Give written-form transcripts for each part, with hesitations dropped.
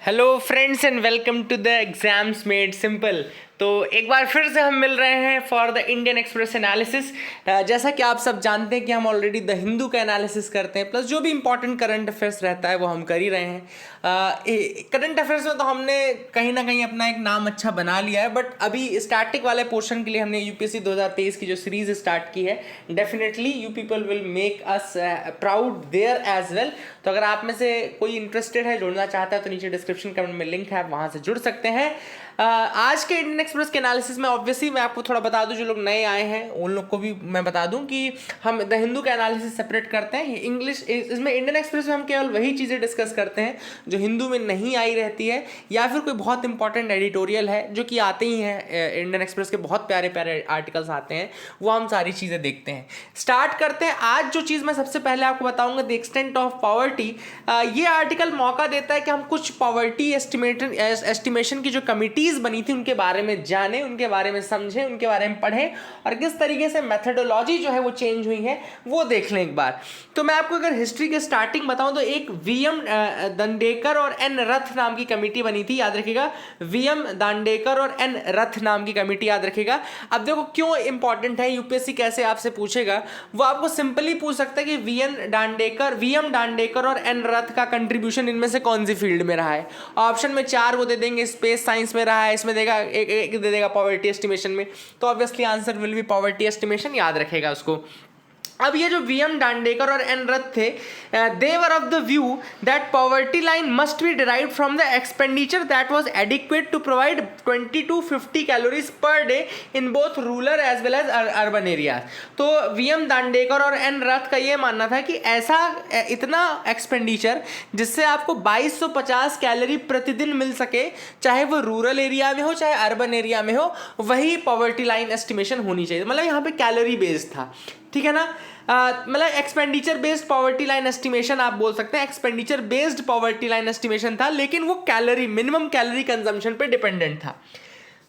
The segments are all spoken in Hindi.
Hello friends and welcome to the exams made simple. तो एक बार फिर से हम मिल रहे हैं for the Indian Express analysis. जैसा कि आप सब जानते हैं कि हम ऑलरेडी द हिंदू का एनालिसिस करते हैं, प्लस जो भी इंपॉर्टेंट करंट अफेयर्स रहता है वो हम कर ही रहे हैं। करंट अफेयर्स में तो हमने कहीं ना कहीं अपना एक नाम अच्छा बना लिया है, बट अभी स्टैटिक वाले पोर्शन के लिए हमने यूपीएससी 2023 की जो सीरीज स्टार्ट की है, definitely you people will make us proud there as well. तो अगर आप में से कोई इंटरेस्टेड है, जुड़ना चाहता है, तो नीचे डिस्क्रिप्शन कमेंट में लिंक है, आप वहाँ से जुड़ सकते हैं। आज के इंडियन एक्सप्रेस के एनालिसिस में ऑब्वियसली मैं आपको थोड़ा बता दूं, जो लोग नए आए हैं उन लोग को भी मैं बता दूं कि हम द हिंदू का एनालिसिस सेपरेट करते हैं। इंग्लिश इसमें इंडियन एक्सप्रेस में हम केवल वही चीज़ें डिस्कस करते हैं जो हिंदू में नहीं आई रहती है, या फिर कोई बहुत इंपॉर्टेंट एडिटोरियल है जो कि आते ही हैं। इंडियन एक्सप्रेस के बहुत प्यारे प्यारे आर्टिकल्स आते हैं, वो हम सारी चीज़ें देखते हैं। स्टार्ट करते हैं। आज जो चीज़ मैं सबसे पहले आपको बताऊंगा, द एक्सटेंट ऑफ पॉवर्टी। ये आर्टिकल मौका देता है कि हम कुछ पॉवर्टी एस्टिमेशन की जो कमिटी बनी थी उनके बारे में जानें, उनके बारे में समझें, उनके बारे में पढ़ें, और किस तरीके से मेथडोलॉजी जो है वो चेंज हुई है वो देख लें एक बार। तो मैं आपको अगर हिस्ट्री के स्टार्टिंग बताऊं तो एक वीएम दांडेकर और एन रथ नाम की कमेटी बनी थी, याद रखिएगा। वीएम दांडेकर और एन रथ नाम की कमेटी, याद रखिएगा। अब देखो क्यों इंपॉर्टेंट है, यूपीएससी कैसे आपसे पूछेगा, वो आपको सिंपली पूछ सकता है कि वीएम दांडेकर और एन रथ का कंट्रीब्यूशन इनमें से कौन सी फील्ड में रहा है। ऑप्शन में 4 वो दे देंगे, स्पेस साइंस में रहा है, इसमें देगा एक दे देगा पॉवर्टी एस्टिमेशन में, तो obviously answer will be poverty estimation, याद रखेगा उसको। अब ये जो वीएम दांडेकर और एन रथ थे, they were of the view that poverty line must be derived from the expenditure that was adequate to provide 20 to 50 calories per day in both rural as well as urban areas. तो वीएम दांडेकर और एन रथ का ये मानना था कि ऐसा इतना एक्सपेंडिचर जिससे आपको 2250 कैलोरी प्रतिदिन मिल सके, चाहे वो रूरल एरिया में हो चाहे अर्बन एरिया में हो, वही पॉवर्टी लाइन एस्टिमेशन होनी चाहिए। मतलब यहाँ पे कैलोरी बेस्ड था, ठीक है ना। मतलब expenditure based poverty line estimation आप बोल सकते हैं, expenditure based poverty line estimation था, लेकिन वो कैलोरी मिनिमम कैलोरी कंजम्पशन पे डिपेंडेंट था।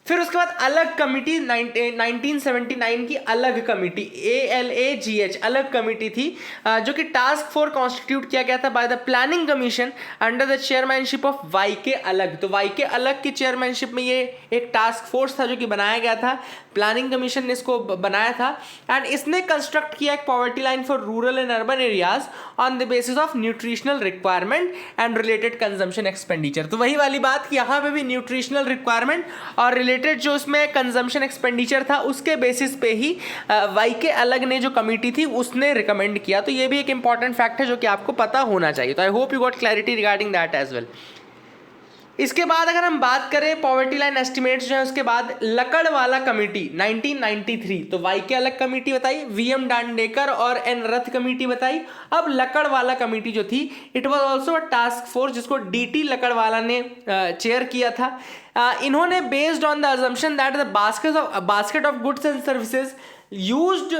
फिर उसके बाद अलग कमिटी 1979 की अलग कमिटी ALAGH अलग कमिटी थी, जो कि टास्क फोर्स कॉन्स्टिट्यूट किया गया था by the planning commission under the chairmanship of YK Alagh. तो वाईके अलग की चेयरमैनशिप में ये एक टास्क फोर्स था जो कि बनाया गया था, प्लानिंग कमीशन ने इसको बनाया था, एंड इसने कंस्ट्रक्ट किया एक poverty line for rural and urban areas on the basis of nutritional requirement and related consumption expenditure. तो वही वाली बात कि यहाँ पे भी न्यूट्रिशनल रिक्वायरमेंट और रिलेटेड जो उसमें कंजम्पशन एक्सपेंडिचर था उसके बेसिस पे ही वाईके अलग ने जो कमिटी थी उसने रिकमेंड किया। तो ये भी एक इंपॉर्टेंट फैक्ट है जो कि आपको पता होना चाहिए। तो I hope you got clarity regarding that as well. इसके बाद अगर हम बात करें पॉवर्टी लाइन एस्टिमेट्स जो है, उसके बाद लकड़वाला कमेटी 1993। तो वाईके अलग कमेटी बताई, वीएम दांडेकर और एन रथ कमेटी बताई। अब लकड़वाला कमेटी जो थी, it was also a task force जिसको डीटी लकड़वाला ने चेयर किया था। इन्होंने based on the assumption that the basket of goods and services used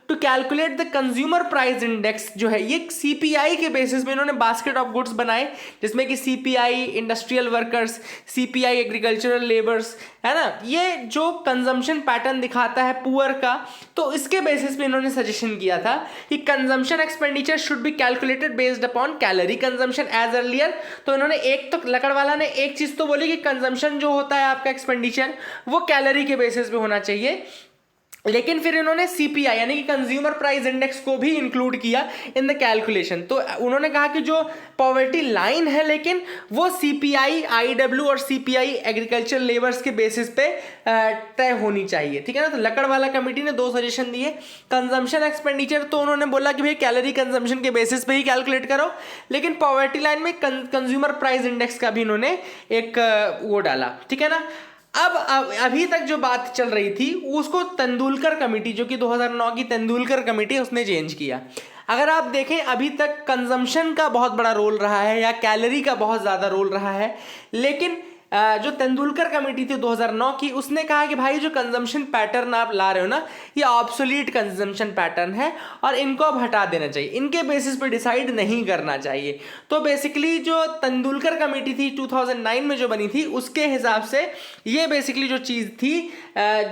to calculate the consumer price index जो है, ये CPI के बेसिस में इन्होंने बास्केट ऑफ गुड्स बनाए, जिसमें कि CPI industrial workers, CPI agricultural labours, है ना। ये जो कंजम्पशन पैटर्न दिखाता है पुअर का, तो इसके बेसिस पे इन्होंने सजेशन किया था कि consumption expenditure should be calculated based upon calorie consumption as earlier. तो इन्होंने एक तो लकड़वाला ने एक चीज तो बोली कि कंजम्पशन जो होता है आपका एक्सपेंडिचर वो कैलोरी के बेसिस पे होना चाहिए, लेकिन फिर इन्होंने सीपीआई यानी कि कंज्यूमर प्राइस इंडेक्स को भी इंक्लूड किया इन द कैलकुलेशन। तो उन्होंने कहा कि जो पॉवर्टी लाइन है, लेकिन वो सीपीआई आईडब्ल्यू और सीपीआई एग्रीकल्चर लेबर्स के बेसिस पे तय होनी चाहिए, ठीक है ना। तो लकड़वाला कमेटी ने 2 सजेशन दिए। कंजम्पशन एक्सपेंडिचर तो उन्होंने बोला कि भाई कैलोरी कंजम्पशन के बेसिस पे ही कैलकुलेट करो, लेकिन पॉवर्टी लाइन में कंज्यूमर प्राइस इंडेक्स का भी इन्होंने एक वो डाला, ठीक है ना। अब अभी तक जो बात चल रही थी उसको तेंदुलकर कमेटी, जो कि 2009 की तेंदुलकर कमेटी, उसने चेंज किया। अगर आप देखें अभी तक कंजम्पशन का बहुत बड़ा रोल रहा है या कैलोरी का बहुत ज़्यादा रोल रहा है, लेकिन जो तेंदुलकर कमेटी थी 2009 की, उसने कहा कि भाई जो कंजम्पशन पैटर्न आप ला रहे हो ना, ये ऑब्सोलीट कंजम्पशन पैटर्न है और इनको अब हटा देना चाहिए, इनके बेसिस पे डिसाइड नहीं करना चाहिए। तो बेसिकली जो तेंदुलकर कमेटी थी 2009 में जो बनी थी, उसके हिसाब से ये बेसिकली जो चीज़ थी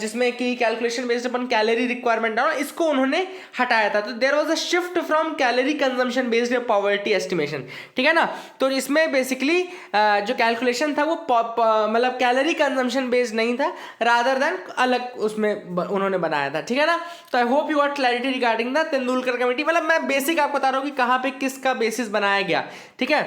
जिसमें कि calculation based upon calorie requirement है, इसको उन्होंने हटाया था। तो there was a shift from calorie consumption based poverty estimation, ठीक है ना। तो इसमें बेसिकली जो कैलकुलेशन था वो मतलब कैलोरी कंजम्पशन बेस्ड नहीं था, रादर देन अलग उसमें उन्होंने बनाया था, ठीक है ना। तो I hope you got clarity regarding the Tendulkar committee. मतलब मैं बेसिक आपको बता रहा हूँ कि कहाँ पे किसका बेसिस बनाया गया, ठीक है।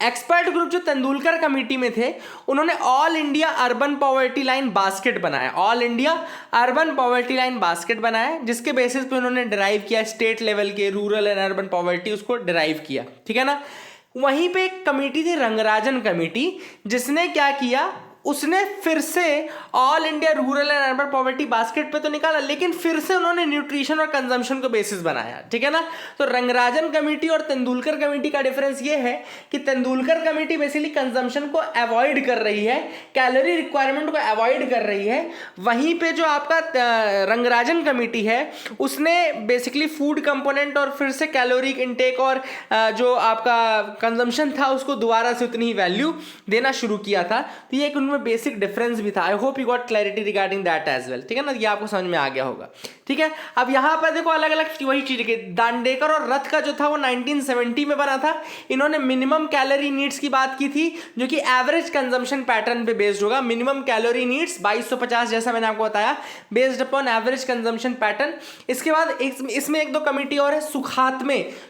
एक्सपर्ट ग्रुप जो तेंदुलकर कमेटी में थे, उन्होंने all India urban poverty line basket बनाया, all India urban poverty line basket बनाया, जिसके बेसिस पे उन्होंने डिराइव किया स्टेट लेवल के रूरल एंड अर्बन पॉवर्टी, उसको डिराइव किया, ठीक है ना। वहीं पे एक कमेटी थी रंगराजन कमेटी, जिसने क्या किया, उसने फिर से all India rural and urban poverty basket पे तो निकाला, लेकिन फिर से उन्होंने न्यूट्रिशन और कंजम्पशन को बेसिस बनाया, ठीक है ना। तो रंगराजन कमेटी और तेंदुलकर कमेटी का डिफरेंस ये है कि तेंदुलकर कमेटी बेसिकली कंजम्पशन को अवॉइड कर रही है, कैलोरी रिक्वायरमेंट को अवॉइड कर रही है। वहीं पे जो आपका रंगराजन कमेटी है, उसने बेसिकली फूड कंपोनेंट और फिर से कैलोरी इनटेक और जो आपका कंजम्पशन था उसको दोबारा से उतनी ही वैल्यू देना शुरू किया था। तो ये एक में बेसिक डिफरेंस भी था। I hope you got clarity regarding that as well, ठीक है ना, ये आपको समझ में आ गया होगा, ठीक है। अब यहाँ पर देखो अलग अलग वही चीज के दांडेकर और रथ का जो था वो 1970 में बना था। इन्होंने मिनिमम कैलोरी नीड्स की बात की थी, जो कि एवरेज कंजम्पशन पैटर्न पे बेस्ड होगा। मिनिमम कैलोरी नीड्स 2250, जैसा मैंने आपको बताया, based upon average consumption pattern. इसके बाद इसमें एक दो कमेटी और है,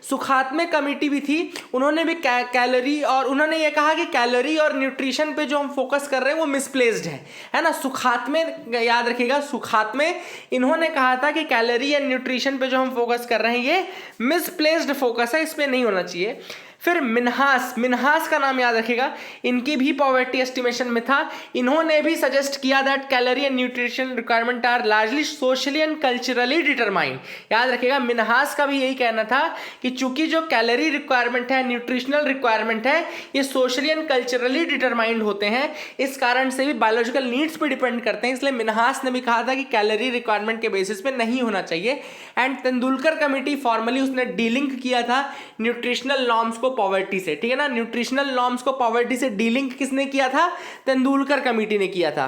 सुखात्मे कमेटी भी थी, उन्होंने भी कैलोरी, और उन्होंने ये कहा कि कैलोरी और न्यूट्रिशन पे जो हम फोकस कर रहे हैं वो मिसप्लेस्ड है ना। सुखात्मे, याद रखिएगा, सुखात्मे इन्होंने कहा था कि कैलोरी एंड न्यूट्रिशन पे जो हम फोकस कर रहे हैं ये मिसप्लेस्ड फोकस है, इस पे नहीं होना चाहिए। फिर मिन्हास का नाम याद रखिएगा, इनकी भी पॉवर्टी एस्टिमेशन में था। इन्होंने भी सजेस्ट किया that calorie and nutrition requirement are largely socially and culturally determined. याद रखिएगा, मिन्हास का भी यही कहना था कि चूंकि जो कैलोरी रिक्वायरमेंट है, न्यूट्रिशनल रिक्वायरमेंट है, ये सोशली एंड कल्चरली डिटरमाइंड होते हैं, इस कारण से भी बायोलॉजिकल नीड्स पे डिपेंड करते हैं। इसलिए मिन्हास ने भी कहा था कि कैलोरी रिक्वायरमेंट के बेसिस पे नहीं होना चाहिए। एंड तेंदुलकर कमेटी फॉर्मली उसने डीलिंक किया था न्यूट्रिशनल नॉर्म्स को पॉवर्टी से, ठीक है ना। न्यूट्रिशनल नॉर्म्स को पॉवर्टी से डीलिंक किसने किया था? तेंदुलकर कमेटी ने किया था।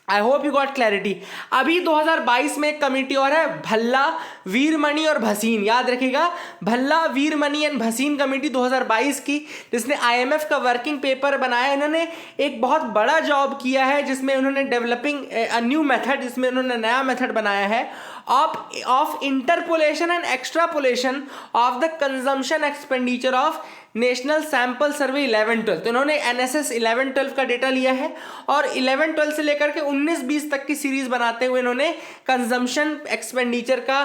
I hope you got clarity. अभी 2022 में एक कमेटी और है, भल्ला, वीरमणि और भसीन। याद रखिएगा, भल्ला, वीरमणि एंड भसीन कमेटी 2022 की, जिसने IMF का वर्किंग पेपर बनाया। इन्होंने एक बहुत बड़ा जॉब किया है, जिसमें उन्होंने डेवलपिंग अ न्यू मेथड, जिसमें उन्होंने नया मेथड बनाया है of interpolation and extrapolation of the consumption expenditure of national sample survey 11-12। तो इन्होंने NSS 11-12 का डेटा लिया है और 11-12 से लेकर के 19-20 तक की सीरीज बनाते हुए इन्होंने कंजम्पशन एक्सपेंडिचर का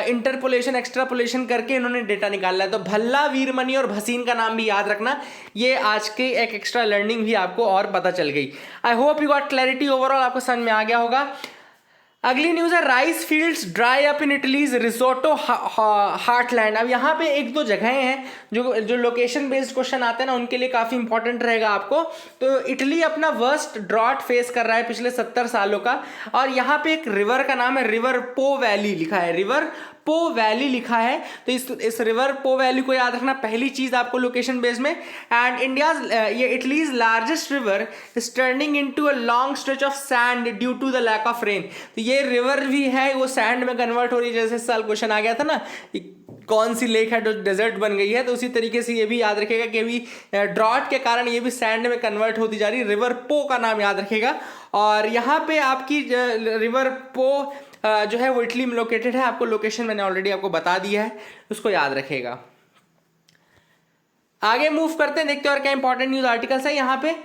इंटरपोलेशन एक्स्ट्रापोलेशन करके इन्होंने डेटा निकाला है। तो भल्ला, वीरमणि और भसीन का नाम भी याद रखना, ये आज के एक एक्स्ट्रा लर्निंग भी आपको और पता चल गई। आई hope you got clarity, overall आपको समझ में आ गया होगा। अगली न्यूज़ है, rice fields dry up in Italy's risotto heartland. अब यहाँ पे एक दो जगहें हैं जो लोकेशन बेस्ड क्वेश्चन आते हैं ना, उनके लिए काफ़ी इंपॉर्टेंट रहेगा आपको। तो इटली अपना वर्स्ट ड्रॉट फेस कर रहा है पिछले 70 सालों का, और यहाँ पे एक रिवर का नाम है, रिवर पो वैली लिखा है, रिवर पो वैली लिखा है। तो इस रिवर पो वैली को याद रखना, पहली चीज आपको लोकेशन बेस में। एंड इंडियाज, ये Italy's largest river is turning into a long stretch of sand due to the lack of rain. तो ये रिवर भी है, वो सैंड में कन्वर्ट हो रही है। जैसे इस साल क्वेश्चन आ गया था ना, कौन सी लेक है जो डेजर्ट बन गई है, तो उसी तरीके से ये भी याद रखेगा कि अभी ड्रॉट के कारण ये भी सैंड में कन्वर्ट होती जा रही है। रिवर पो का नाम याद रखेगा। और यहाँ पे आपकी रिवर पो जो है वो इटली में लोकेटेड है। आपको लोकेशन मैंने ऑलरेडी आपको बता दिया है, उसको याद रखेगा। आगे मूव करते हैं, देखते हैं और क्या इंपॉर्टेंट न्यूज आर्टिकल्स है यहाँ पे।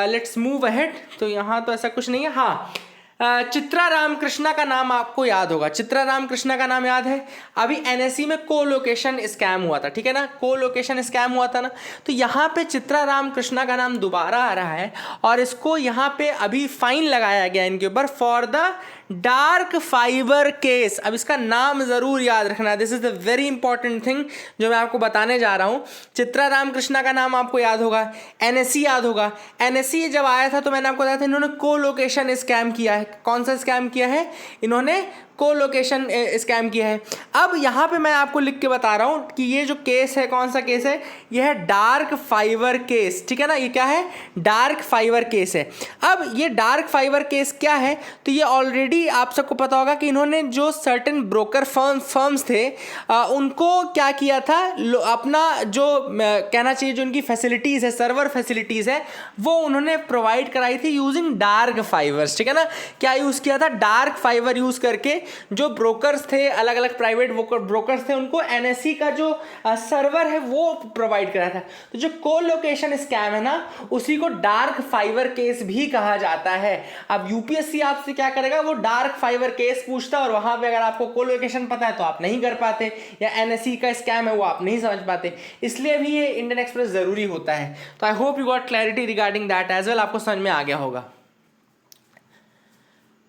Let's move ahead. तो यहाँ तो ऐसा कुछ नहीं है। हाँ, चित्रा रामकृष्णा का नाम आपको याद होगा, चित्रा रामकृष्णा का नाम याद है। अभी एनएसई में कोलोकेशन स्कैम हुआ था, ठीक है ना, कोलोकेशन स्कैम हुआ था ना। तो यहाँ पे चित्रा रामकृष्णा का नाम दोबारा आ रहा है और इसको यहाँ पे अभी फाइन लगाया गया इनके ऊपर for the dark fibre case. अब इसका नाम जरूर याद रखना, this is the very important thing जो मैं आपको बताने जा रहा हूँ। चित्रा रामकृष्णा का नाम आपको याद होगा, एनएसई याद होगा। एनएसई जब आया था तो मैंने आपको बताया था इन्होंने कोलोकेशन स्कैम किया है। कौन सा स्कैम किया है? इन्होंने कोलोकेशन स्कैम किया है। अब यहाँ पे मैं आपको लिख के बता रहा हूँ कि ये जो केस है, कौन सा केस है? यह है डार्क फाइबर केस, ठीक है ना। ये क्या है? डार्क फाइबर केस है। अब ये डार्क फाइबर केस क्या है? तो ये ऑलरेडी आप सबको पता होगा कि इन्होंने जो सर्टेन ब्रोकर फर्म्स थे उनको क्या किया था, अपना जो कहना चाहिए जो उनकी फैसिलिटीज़ है, सर्वर फैसिलिटीज़ है, वो उन्होंने प्रोवाइड कराई थी यूजिंग डार्क फाइबर्स, ठीक है ना। क्या यूज़ किया था? डार्क फाइबर यूज़ करके जो ब्रोकर्स थे, अलग अलग प्राइवेट ब्रोकर्स थे, उनको एनएसई का जो सर्वर है वो प्रोवाइड कराया था। तो जो कोलोकेशन स्कैम है ना, उसी को डार्क फाइबर केस भी कहा जाता है। अब यूपीएससी आपसे क्या करेगा? वो डार्क फाइबर केस पूछता है और वहां पे अगर आपको कोलोकेशन पता है तो आप नहीं कर पाते, या एनएसई का स्कैम है वो आप नहीं समझ पाते। इसलिए भी ये इंडियन एक्सप्रेस जरूरी होता है। तो I hope you got clarity regarding that as well, आपको समझ में आ गया होगा।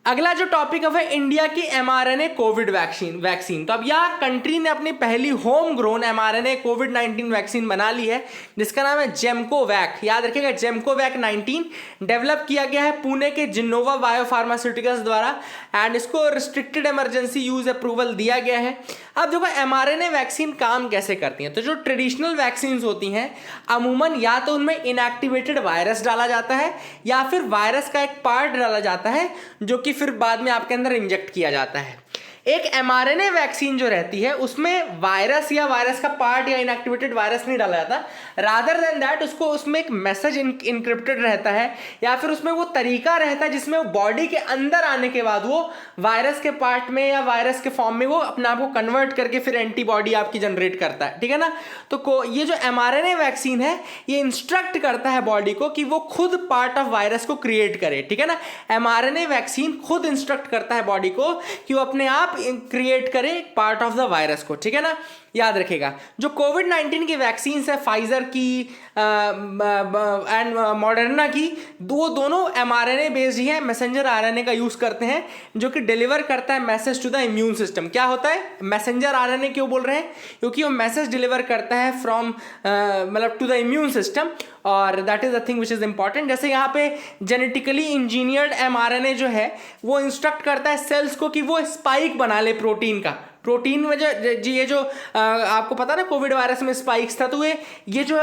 अगला जो टॉपिक है इंडिया की एमआरएनए कोविड वैक्सीन। तो अब यह कंट्री ने अपनी पहली होम ग्रोन एमआरएनए कोविड-19 वैक्सीन बना ली है, जिसका नाम है जेमकोवैक। याद रखिएगा, जेमकोवैक 19 डेवलप किया गया है पुणे के जिनोवा बायोफार्मास्यूटिकल्स द्वारा एंड इसको रिस्ट्रिक्टेड इमरजेंसी यूज अप्रूवल दिया गया है। अब देखो एमआरएनए वैक्सीन काम कैसे करती हैं। तो जो ट्रेडिशनल वैक्सीन होती हैं अमूमन या तो उनमें इनएक्टिवेटेड वायरस डाला जाता है या फिर वायरस का एक पार्ट डाला जाता है जो कि फिर बाद में आपके अंदर इंजेक्ट किया जाता है। एक एमआरएनए वैक्सीन जो रहती है उसमें वायरस या वायरस का पार्ट या इनएक्टिवेटेड वायरस नहीं डाला जाता, रादर देन दैट उसको उसमें एक मैसेज इनक्रिप्टेड रहता है या फिर उसमें वो तरीका रहता है जिसमें वो बॉडी के अंदर आने के बाद वो वायरस के पार्ट में या वायरस के फॉर्म में वो अपने आप को कन्वर्ट करके फिर एंटीबॉडी आपकी जनरेट करता है, ठीक है ना। तो ये जो एमआरएनए वैक्सीन है ये इंस्ट्रक्ट करता है बॉडी को कि वो खुद पार्ट ऑफ वायरस को क्रिएट करे, ठीक है ना। एमआरएनए वैक्सीन खुद इंस्ट्रक्ट करता है बॉडी को कि वो अपने आप क्रिएट करे पार्ट ऑफ द वायरस को, ठीक है ना। याद रखिएगा जो कोविड-19 की वैक्सीन है फाइजर की एंड मॉडर्ना की, दोनों एमआरएनए बेस्ड ही है, मैसेंजर आरएनए का यूज करते हैं जो कि डिलीवर करता है message to the immune system. क्या होता है मैसेंजर आरएनए क्यों बोल रहे हैं? क्योंकि वो मैसेज डिलीवर करता है फ्रॉम मतलब टू द इम्यून सिस्टम, और that is the thing which is important. जैसे यहाँ पे जेनेटिकली इंजीनियर्ड एमआरएनए जो है वो इंस्ट्रक्ट करता है सेल्स को कि वो स्पाइक बना ले प्रोटीन का। प्रोटीन में ये जो आपको पता ना कोविड वायरस में स्पाइक्स था, तो ये जो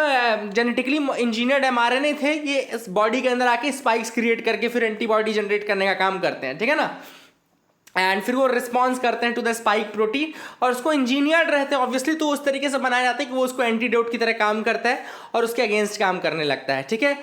जेनेटिकली इंजीनियर्ड एमआरएनए थे ये इस बॉडी के अंदर आके स्पाइक्स क्रिएट करके फिर एंटीबॉडी जनरेट करने का काम करते हैं, ठीक है ना। एंड फिर वो रिस्पॉन्स करते हैं टू द स्पाइक प्रोटीन और उसको इंजीनियर्ड रहते हैं ऑब्वियसली, तो उस तरीके से बनाया जाता है कि वो उसको एंटीडोट की तरह काम करता है और उसके अगेंस्ट काम करने लगता है, ठीक है।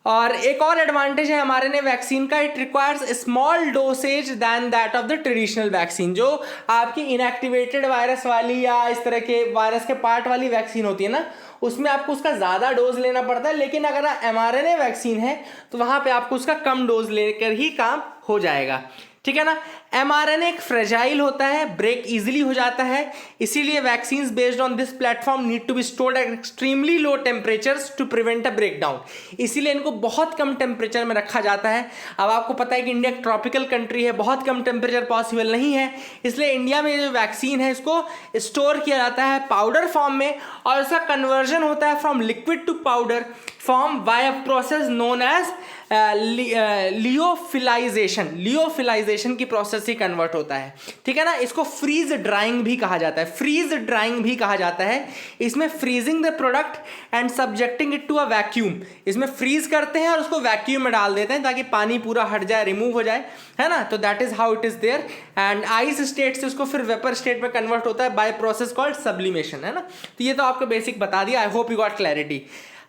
और एक और एडवांटेज है एमआरएनए वैक्सीन का, it requires small dosage than that of the traditional vaccine. जो आपकी इनएक्टिवेटेड वायरस वाली या इस तरह के वायरस के पार्ट वाली वैक्सीन होती है ना, उसमें आपको उसका ज़्यादा डोज लेना पड़ता है, लेकिन अगर एमआरएनए वैक्सीन है तो वहाँ पे आपको उसका कम डोज लेकर ही काम हो जाएगा, ठीक है ना। एमआरएनए एक फ्रेजाइल होता है, ब्रेक इजीली हो जाता है, इसीलिए vaccines based on this platform need to be stored at extremely low temperatures to prevent a breakdown. इसीलिए इनको बहुत कम टेम्परेचर में रखा जाता है। अब आपको पता है कि इंडिया एक ट्रॉपिकल कंट्री है, बहुत कम टेम्परेचर पॉसिबल नहीं है, इसलिए इंडिया में जो वैक्सीन है इसको स्टोर किया जाता है पाउडर फॉर्म में और इसका कन्वर्जन होता है from liquid to powder form by a process known as lyophilization की प्रोसेस ही कन्वर्ट होता है, ठीक है ना। इसको फ्रीज ड्राइंग भी कहा जाता है, फ्रीज ड्राइंग भी कहा जाता है। इसमें freezing the product and subjecting it to a vacuum, इसमें फ्रीज करते हैं और उसको वैक्यूम में डाल देते हैं ताकि पानी पूरा हट जाए, रिमूव हो जाए, है ना। तो that is how it is there and ice state से उसको फिर वेपर स्टेट में कन्वर्ट होता है बाय प्रोसेस कॉल्ड सब्लिमेशन, है ना। तो ये तो आपको बेसिक बता दिया, I hope you got clarity.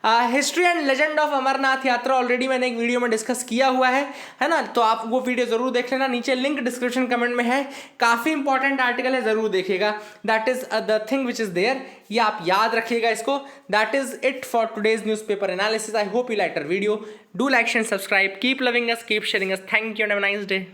History and legend of Amarnath Yatra already मैंने एक वीडियो में डिस्कस किया हुआ है ना, तो आप वो वीडियो जरूर देख लेना, नीचे लिंक डिस्क्रिप्शन कमेंट में है, काफ़ी इंपॉर्टेंट आर्टिकल है, जरूर देखिएगा। That is the thing which is there, ये आप याद रखिएगा इसको। That is it for today's newspaper analysis. I hope you like our video, do like and subscribe, keep loving us, keep sharing us, thank you and have a nice day.